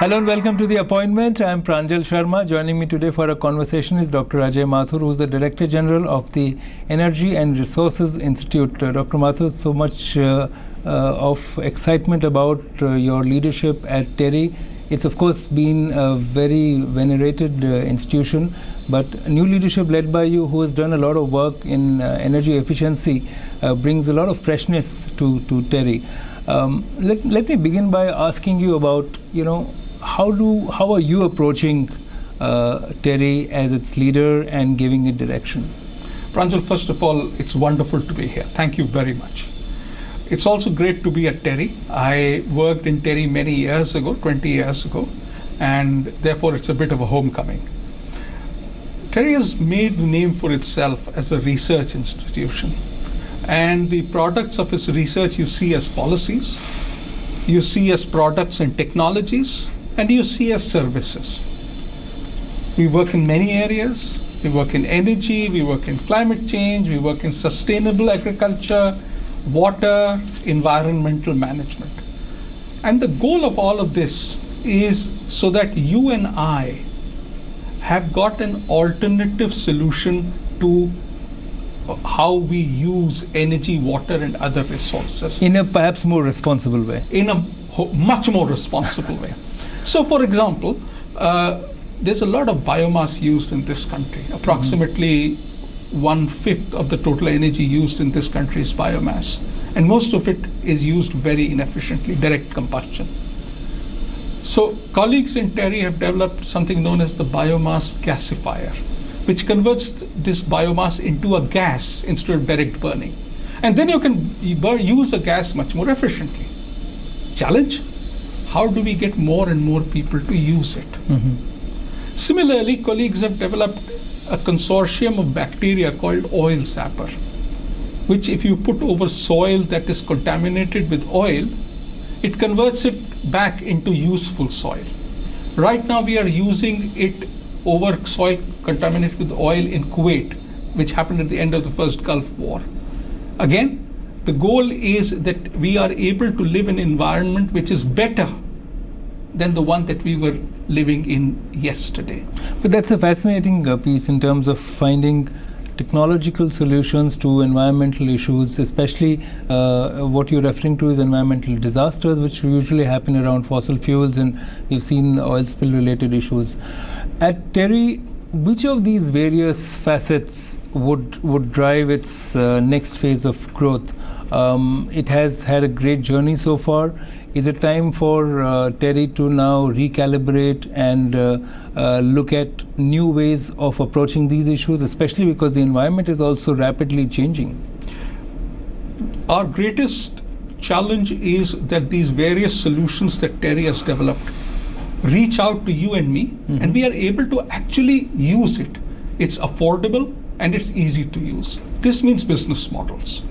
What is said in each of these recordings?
Hello and welcome to The Appointment. I'm Pranjal Sharma. Joining me today for a conversation is Dr. Ajay Mathur, who's the Director General of the Energy and Resources Institute. Dr. Mathur, so much of excitement about your leadership at TERI. It's of course been a very venerated institution, but new leadership led by you, who has done a lot of work in energy efficiency, brings a lot of freshness to TERI. Let me begin by asking you about, how are you approaching TERI as its leader and giving it direction? Pranjal, first of all, it's wonderful to be here. Thank you very much. It's also great to be at TERI. I worked in TERI many years ago, 20 years ago, and therefore it's a bit of a homecoming. TERI has made the name for itself as a research institution. And the products of its research you see as policies, you see as products and technologies, and you see as services. We work in many areas. We work in energy, we work in climate change, we work in sustainable agriculture, water, environmental management. And the goal of all of this is so that you and I have got an alternative solution to how we use energy, water, and other resources. In a perhaps more responsible way. In a much more responsible way. So, for example, there's a lot of biomass used in this country. Approximately 1/5 of the total energy used in this country is biomass. And most of it is used very inefficiently, direct combustion. So, colleagues in TERI have developed something known as the biomass gasifier, which converts this biomass into a gas instead of direct burning. And then you can use a gas much more efficiently. Challenge? How do we get more and more people to use it? Mm-hmm. Similarly, colleagues have developed a consortium of bacteria called oil zapper, which if you put over soil that is contaminated with oil, it converts it back into useful soil. Right now we are using it over soil contaminated with oil in Kuwait, which happened at the end of the first Gulf War. Again, the goal is that we are able to live in an environment which is better than the one that we were living in yesterday. But that's a fascinating piece in terms of finding technological solutions to environmental issues, especially what you're referring to is environmental disasters, which usually happen around fossil fuels, and we've seen oil spill related issues. At TERI, which of these various facets would drive its next phase of growth? It has had a great journey so far. Is it time for TERI to now recalibrate and look at new ways of approaching these issues, especially because the environment is also rapidly changing? Our greatest challenge is that these various solutions that TERI has developed reach out to you and me, mm-hmm. and we are able to actually use it. It's affordable and it's easy to use. This means business models.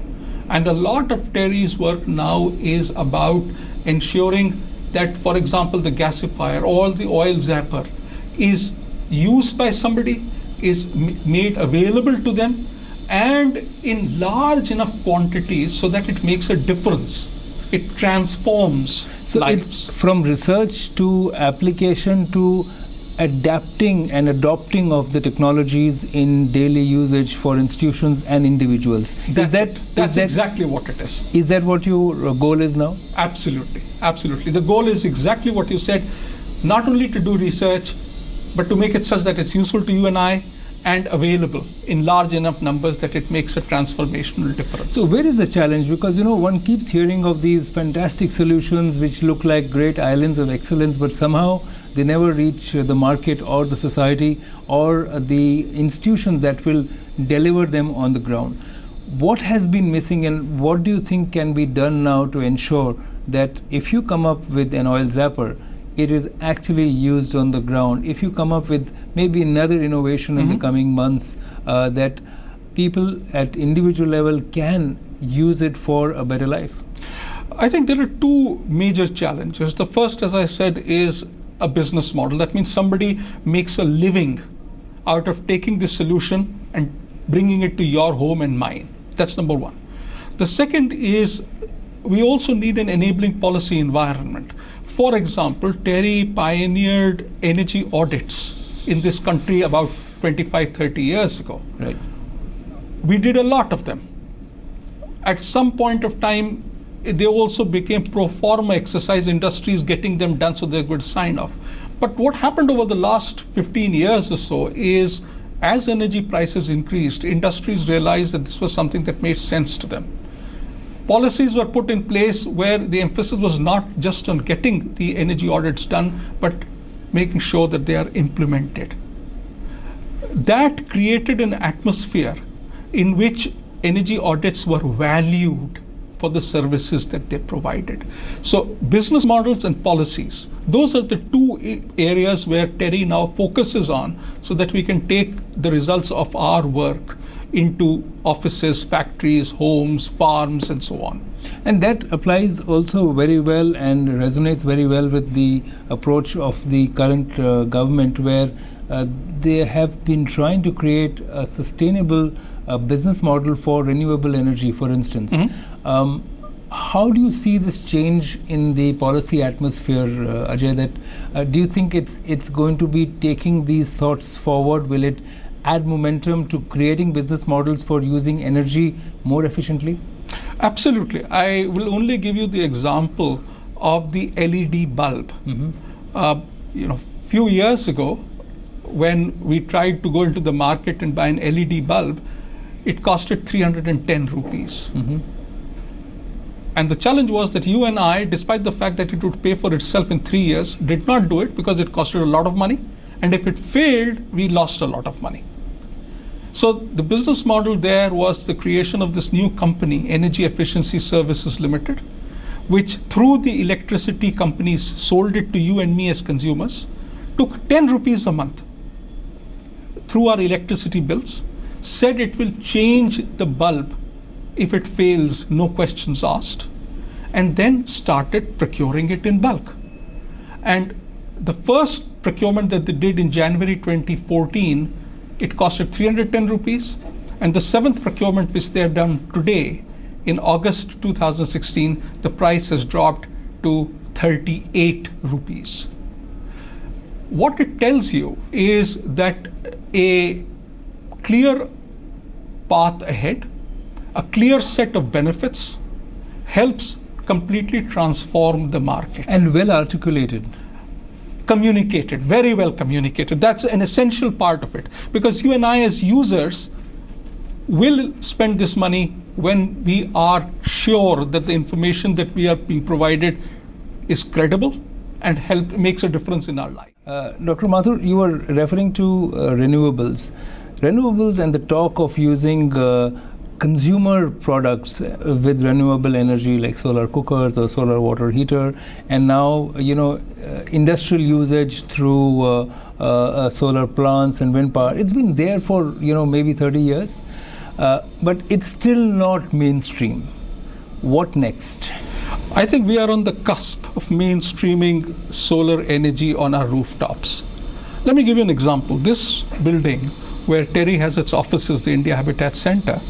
And a lot of TERI's work now is about ensuring that, for example, the gasifier or the oil zapper is used by somebody, is made available to them, and in large enough quantities so that it makes a difference. It transforms lives. It's from research to application to adapting and adopting of the technologies in daily usage for institutions and individuals. That's exactly what it is. Is that what your goal is now? Absolutely, absolutely. The goal is exactly what you said, not only to do research, but to make it such that it's useful to you and I, and available in large enough numbers that it makes a transformational difference. So where is the challenge? Because one keeps hearing of these fantastic solutions which look like great islands of excellence, but somehow they never reach the market or the society or the institutions that will deliver them on the ground. What has been missing, and what do you think can be done now to ensure that if you come up with an oil zapper, it is actually used on the ground? If you come up with maybe another innovation mm-hmm. in the coming months, that people at individual level can use it for a better life? I think there are two major challenges. The first, as I said, is a business model. That means somebody makes a living out of taking this solution and bringing it to your home and mine. That's number one. The second is we also need an enabling policy environment. For example, TERI pioneered energy audits in this country about 25, 30 years ago. Right. We did a lot of them. At some point of time, they also became pro forma exercise, industries getting them done so they could sign off. But what happened over the last 15 years or so is, as energy prices increased, industries realized that this was something that made sense to them. Policies were put in place where the emphasis was not just on getting the energy audits done, but making sure that they are implemented. That created an atmosphere in which energy audits were valued for the services that they provided. So business models and policies, those are the two areas where TERI now focuses on, so that we can take the results of our work into offices, factories, homes, farms, and so on. And that applies also very well and resonates very well with the approach of the current government, where they have been trying to create a sustainable business model for renewable energy, for instance. Mm-hmm. How do you see this change in the policy atmosphere, Ajay? That do you think it's going to be taking these thoughts forward? Will it add momentum to creating business models for using energy more efficiently? Absolutely. I will only give you the example of the LED bulb. Mm-hmm. Few years ago, when we tried to go into the market and buy an LED bulb, it costed 310 rupees. Mm-hmm. And the challenge was that you and I, despite the fact that it would pay for itself in 3 years, did not do it because it costed a lot of money. And if it failed, we lost a lot of money. So the business model there was the creation of this new company, Energy Efficiency Services Limited, which through the electricity companies sold it to you and me as consumers, took 10 rupees a month through our electricity bills, said it will change the bulb if it fails, no questions asked, and then started procuring it in bulk. And the first procurement that they did in January 2014, it costed 310 rupees. And the seventh procurement, which they have done today, in August 2016, the price has dropped to 38 rupees. What it tells you is that a clear path ahead, a clear set of benefits, helps completely transform the market. And well articulated. Communicated, very well communicated. That's an essential part of it, because you and I as users will spend this money when we are sure that the information that we are being provided is credible and makes a difference in our life. Dr. Mathur, you were referring to renewables. Renewables and the talk of using consumer products with renewable energy, like solar cookers or solar water heater, and now industrial usage through solar plants and wind power. It's been there for maybe 30 years, but it's still not mainstream. What next? I think we are on the cusp of mainstreaming solar energy on our rooftops. Let me give you an example. This building, where TERI has its offices, the India Habitat Center,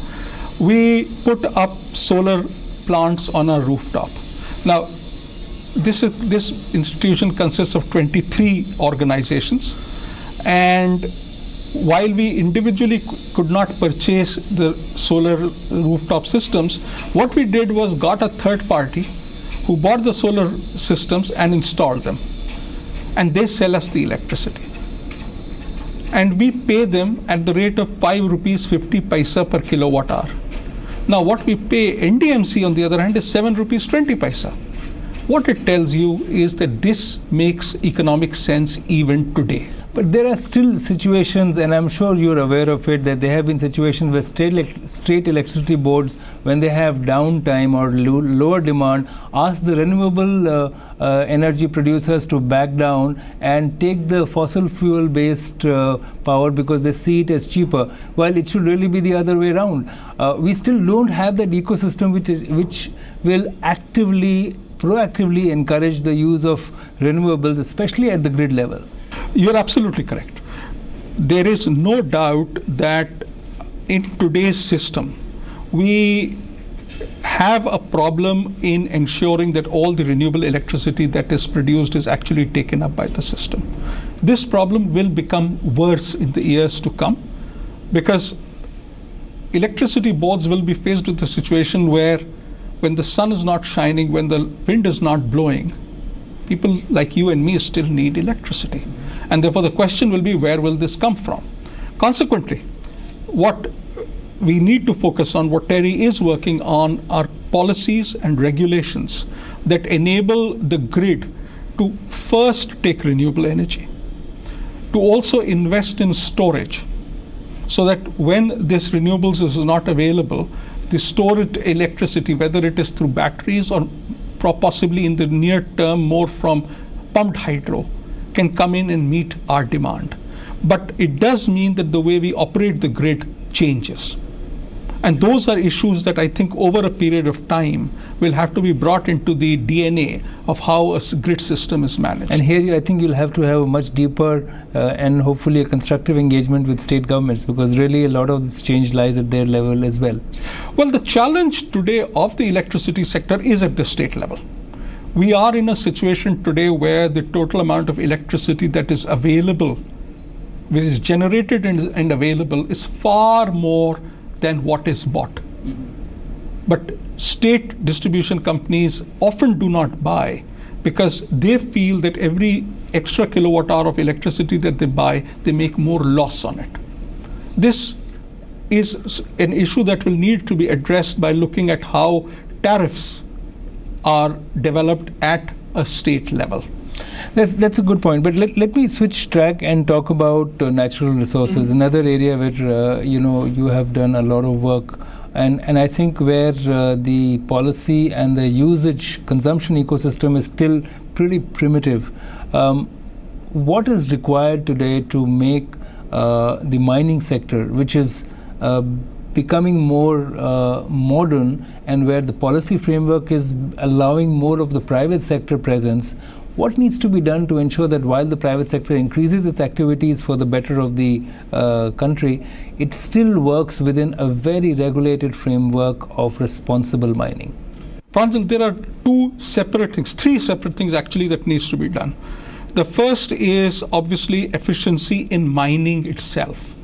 we put up solar plants on our rooftop. Now, this institution consists of 23 organizations, and while we individually could not purchase the solar rooftop systems, what we did was got a third party who bought the solar systems and installed them, and they sell us the electricity. And we pay them at the rate of 5 rupees 50 paisa per kilowatt hour. Now what we pay NDMC on the other hand is 7 rupees 20 paisa. What it tells you is that this makes economic sense even today. But there are still situations, and I'm sure you're aware of it, that there have been situations where state electricity boards, when they have downtime or lower demand, ask the renewable energy producers to back down and take the fossil fuel based power because they see it as cheaper, while it should really be the other way around. We still don't have that ecosystem which will proactively encourage the use of renewables, especially at the grid level. You're absolutely correct. There is no doubt that in today's system, we have a problem in ensuring that all the renewable electricity that is produced is actually taken up by the system. This problem will become worse in the years to come, because electricity boards will be faced with a situation where when the sun is not shining, when the wind is not blowing, people like you and me still need electricity. And therefore the question will be, where will this come from? Consequently, what we need to focus on, what TERI is working on, are policies and regulations that enable the grid to first take renewable energy, to also invest in storage, so that when this renewables is not available, the stored electricity, whether it is through batteries or possibly in the near term more from pumped hydro, can come in and meet our demand. But it does mean that the way we operate the grid changes. And those are issues that I think over a period of time will have to be brought into the DNA of how a grid system is managed. And here I think you'll have to have a much deeper and hopefully a constructive engagement with state governments, because really a lot of this change lies at their level as well. Well, the challenge today of the electricity sector is at the state level. We are in a situation today where the total amount of electricity that is available, which is generated and available, is far more than what is bought. But state distribution companies often do not buy because they feel that every extra kilowatt hour of electricity that they buy, they make more loss on it. This is an issue that will need to be addressed by looking at how tariffs are developed at a state level. That's a good point. But let me switch track and talk about natural resources, another area where you have done a lot of work, and I think where the policy and the usage consumption ecosystem is still pretty primitive. What is required today to make the mining sector, which is becoming more modern, and where the policy framework is allowing more of the private sector presence? What needs to be done to ensure that while the private sector increases its activities for the better of the country, it still works within a very regulated framework of responsible mining? Pranjal, there are three separate things actually that needs to be done. The first is obviously efficiency in mining itself.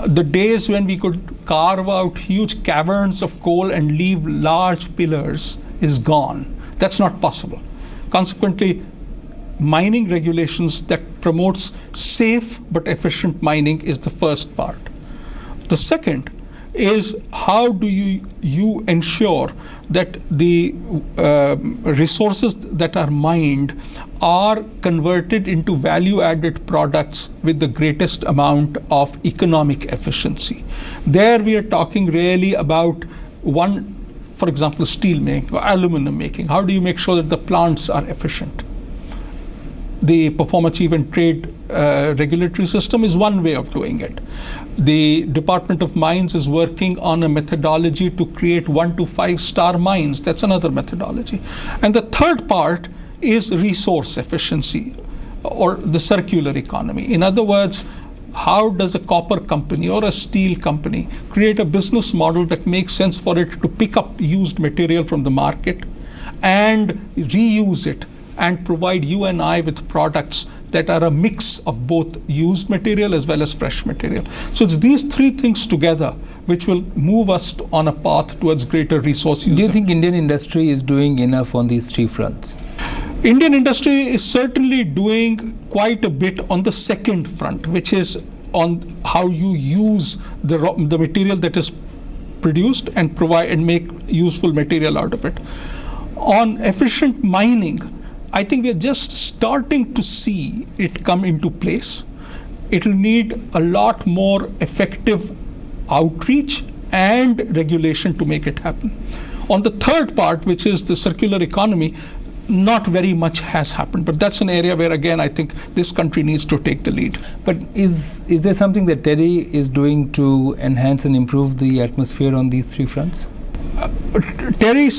The days when we could carve out huge caverns of coal and leave large pillars is gone. That's not possible. Consequently, mining regulations that promotes safe but efficient mining is the first part. The second is, how do you ensure that the resources that are mined are converted into value-added products with the greatest amount of economic efficiency? There we are talking really about for example, steel making or aluminum making. How do you make sure that the plants are efficient? The Perform, Achieve and Trade regulatory system is one way of doing it. The Department of Mines is working on a methodology to create 1 to 5 star mines. That's another methodology. And the third part is resource efficiency, or the circular economy. In other words, how does a copper company or a steel company create a business model that makes sense for it to pick up used material from the market and reuse it and provide you and I with products that are a mix of both used material as well as fresh material? So it's these three things together which will move us on a path towards greater resource use. Do you think Indian industry is doing enough on these three fronts? Indian industry is certainly doing quite a bit on the second front, which is on how you use the material that is produced and provide and make useful material out of it. On efficient mining, I think we are just starting to see it come into place. It will need a lot more effective outreach and regulation to make it happen. On the third part, which is the circular economy, not very much has happened, but that's an area where, again, I think this country needs to take the lead. But is there something that TERI is doing to enhance and improve the atmosphere on these three fronts? TERI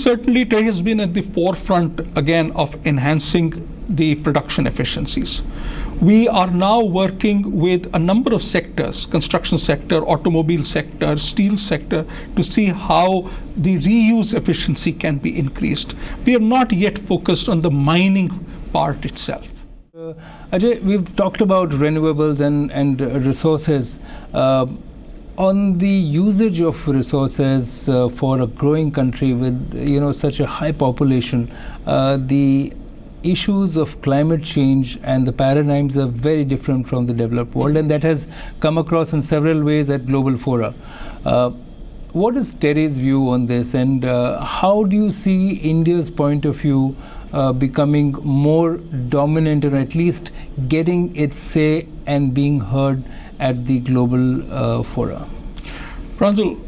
has been at the forefront, again, of enhancing the production efficiencies. We are now working with a number of sectors, construction sector, automobile sector, steel sector, to see how the reuse efficiency can be increased. We have not yet focused on the mining part itself. Ajay, we've talked about renewables and resources. On the usage of resources for a growing country with such a high population, the issues of climate change and the paradigms are very different from the developed world, and that has come across in several ways at global fora. What is TERI's view on this, and how do you see India's point of view becoming more dominant, or at least getting its say and being heard at the global fora? Pranjal,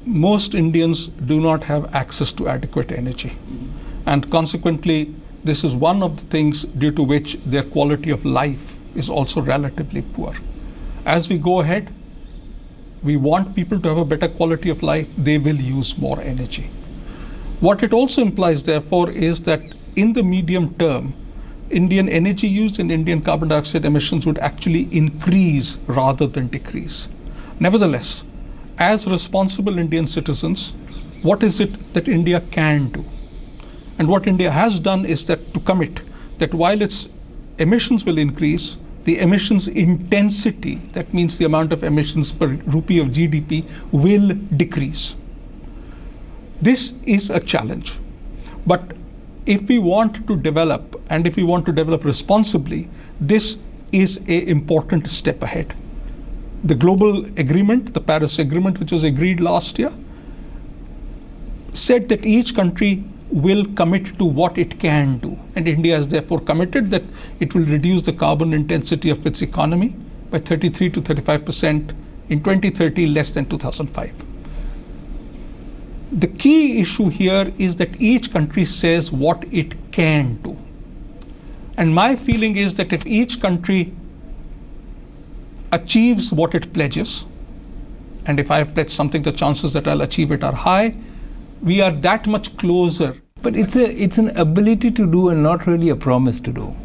most Indians do not have access to adequate energy. And consequently, this is one of the things due to which their quality of life is also relatively poor. As we go ahead, we want people to have a better quality of life, they will use more energy. What it also implies, therefore, is that in the medium term, Indian energy use and Indian carbon dioxide emissions would actually increase rather than decrease. Nevertheless, as responsible Indian citizens, what is it that India can do? And what India has done is that to commit that while its emissions will increase, the emissions intensity, that means the amount of emissions per rupee of GDP, will decrease. This is a challenge. But if we want to develop, and if we want to develop responsibly, this is an important step ahead. The global agreement, the Paris Agreement, which was agreed last year, said that each country will commit to what it can do. And India has therefore committed that it will reduce the carbon intensity of its economy by 33 to 35% in 2030, less than 2005. The key issue here is that each country says what it can do. And my feeling is that if each country achieves what it pledges, and if I have pledged something, the chances that I'll achieve it are high, we are that much closer. But it's an ability to do and not really a promise to do.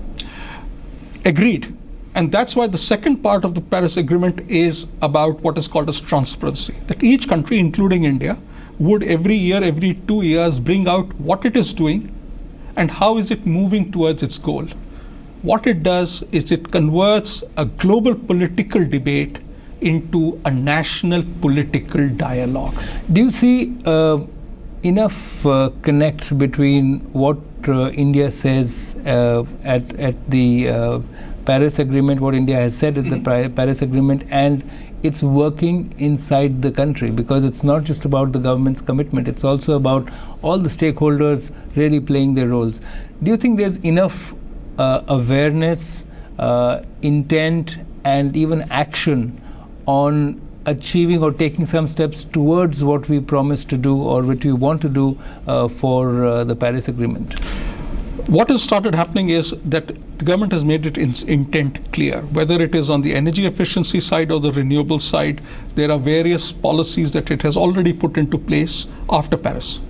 Agreed. And that's why the second part of the Paris Agreement is about what is called as transparency. That each country, including India, would every year, every 2 years, bring out what it is doing and how is it moving towards its goal. What it does is it converts a global political debate into a national political dialogue. Do you see enough connect between what India says at the Paris Agreement, what India has said at the Paris Agreement, and it's working inside the country? Because it's not just about the government's commitment, it's also about all the stakeholders really playing their roles. Do you think there's enough awareness, intent, and even action on achieving or taking some steps towards what we promised to do or what we want to do for the Paris Agreement? What has started happening is that the government has made its intent clear. Whether it is on the energy efficiency side or the renewable side, there are various policies that it has already put into place after Paris.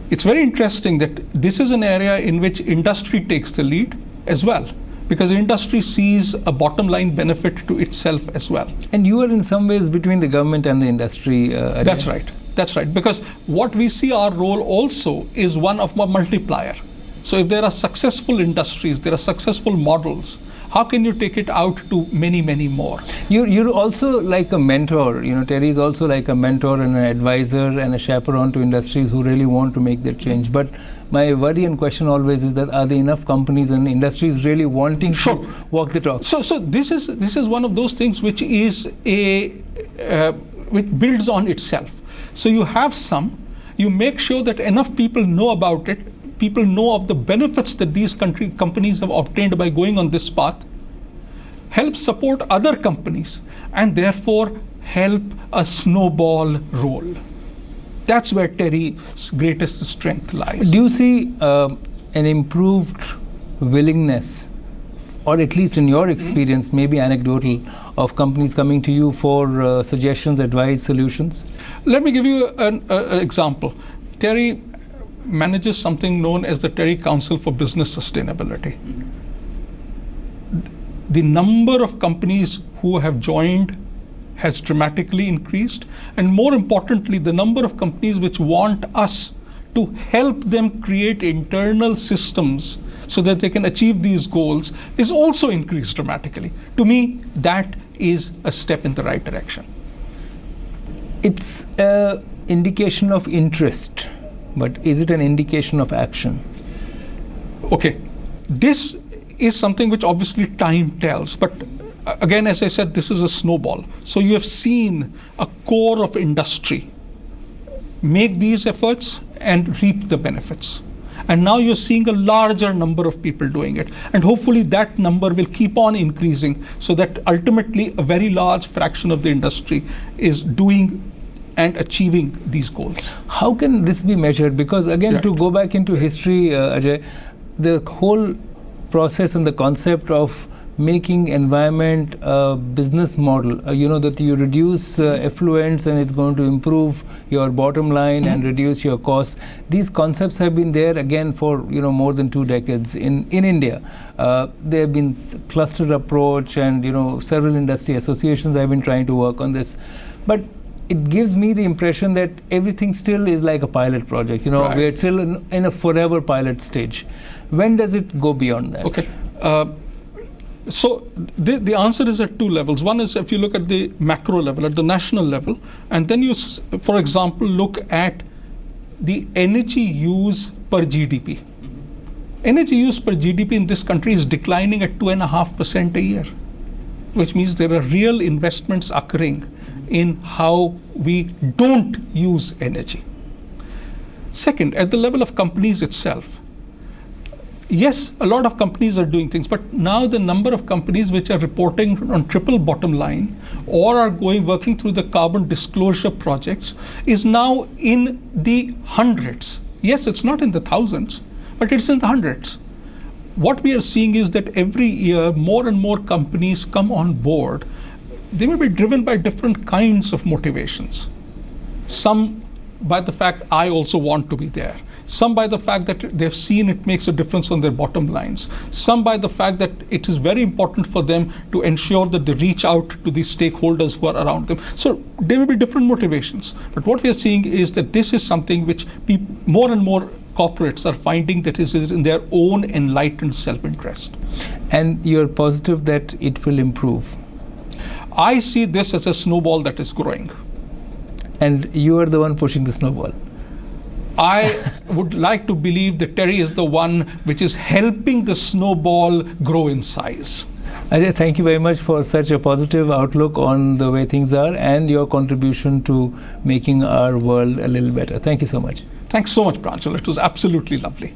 It's very interesting that this is an area in which industry takes the lead as well, because industry sees a bottom line benefit to itself as well. And you are in some ways between the government and the industry. That's right. That's right. Because what we see our role also is one of a multiplier. So if there are successful industries, there are successful models, how can you take it out to many, many more? You're also like a mentor. TERI is also like a mentor and an advisor and a chaperone to industries who really want to make that change. But my worry and question always is that are there enough companies and industries really wanting to walk the talk? So this is one of those things which is which builds on itself. So you have some, you make sure that enough people know about it. People know of the benefits that these companies have obtained by going on this path, help support other companies, and therefore help a snowball roll. That's where TERI's greatest strength lies. Do you see an improved willingness, or at least in your experience, maybe anecdotal, of companies coming to you for suggestions, advice, solutions? Let me give you an example. TERI manages something known as the TERI Council for Business Sustainability. The number of companies who have joined has dramatically increased, and more importantly, the number of companies which want us to help them create internal systems so that they can achieve these goals is also increased dramatically. To me, that is a step in the right direction. It's an indication of interest, but is it an indication of action? Okay, this is something which obviously time tells, but again, as I said, this is a snowball. So you have seen a core of industry make these efforts and reap the benefits. And now you're seeing a larger number of people doing it. And hopefully that number will keep on increasing so that ultimately a very large fraction of the industry is doing and achieving these goals. How can this be measured? Because again, Right. to go back into history, Ajay, the whole process and the concept of making environment a business model, that you reduce effluents and it's going to improve your bottom line and reduce your costs. These concepts have been there again for more than 2 decades in India. There have been clustered approach, and several industry associations have been trying to work on this. But it gives me the impression that everything still is like a pilot project. Right. We're still in a forever pilot stage. When does it go beyond that? Okay. So the answer is at 2 levels. One is if you look at the macro level, at the national level, and then you, for example, look at the energy use per GDP. Energy use per GDP in this country is declining at 2.5% a year, which means there are real investments occurring in how we don't use energy. Second, at the level of companies itself, yes, a lot of companies are doing things, but now the number of companies which are reporting on triple bottom line or are working through the carbon disclosure projects is now in the hundreds. Yes, it's not in the thousands, but it's in the hundreds. What we are seeing is that every year more and more companies come on board. They may be driven by different kinds of motivations. Some by the fact I also want to be there. Some by the fact that they've seen it makes a difference on their bottom lines. Some by the fact that it is very important for them to ensure that they reach out to the stakeholders who are around them. So there may be different motivations. But what we are seeing is that this is something which more and more corporates are finding that is in their own enlightened self-interest. And you're positive that it will improve? I see this as a snowball that is growing. And you are the one pushing the snowball? I would like to believe that TERI is the one which is helping the snowball grow in size. Ajay, thank you very much for such a positive outlook on the way things are and your contribution to making our world a little better. Thank you so much. Thanks so much, Pranjal. It was absolutely lovely.